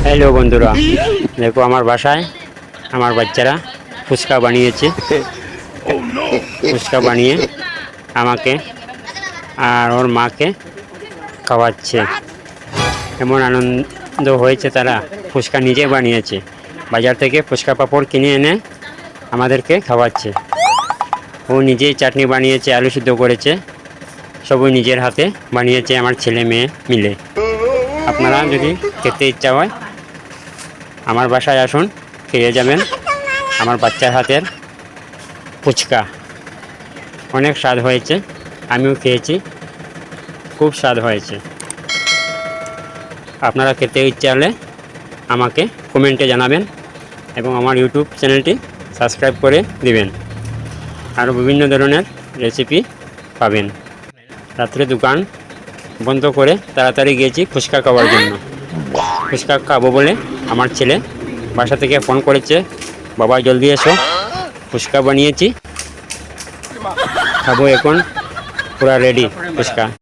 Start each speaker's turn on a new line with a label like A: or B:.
A: Hello বন্ধুরা, দেখো আমার বাসায় আমার বাচ্চারা ফুচকা বানিয়েছে। ফুচকা বানিয়ে আমাকে আর ওর মাকে খাওয়াচ্ছে। এমন আনন্দ হয়েছে, তারা ফুচকা নিজে বানিয়েছে। বাজার থেকে ফুচকা পাঁপড় কিনে এনে আমাদেরকে খাওয়াচ্ছে। ও নিজেই চাটনি বানিয়েছে, আলু সিদ্ধ করেছে, সবই নিজের হাতে বানিয়েছে আমার ছেলে মেয়ে মিলে। আপনারা যদি খেতে ইচ্ছা হয় আমার বাসায় আসুন, খেয়ে যাবেন আমার বাচ্চার হাতের ফুচকা। অনেক স্বাদ হয়েছে, আমিও খেয়েছি, খুব স্বাদ হয়েছে। আপনারা খেতে ইচ্ছা হলে আমাকে কমেন্টে জানাবেন এবং আমার ইউটিউব চ্যানেলটি সাবস্ক্রাইব করে দিবেন। আরও বিভিন্ন ধরনের রেসিপি পাবেন। রাত্রে দোকান বন্ধ করে তাড়াতাড়ি গিয়েছি ফুচকা খাওয়ার জন্য। ফুচকা খাবো বলে আমার ছেলে বাসা থেকে ফোন করেছে, বাবা জলদি এসো, ফুচকা বানিয়েছি, খাবো এখন, পুরা রেডি ফুচকা।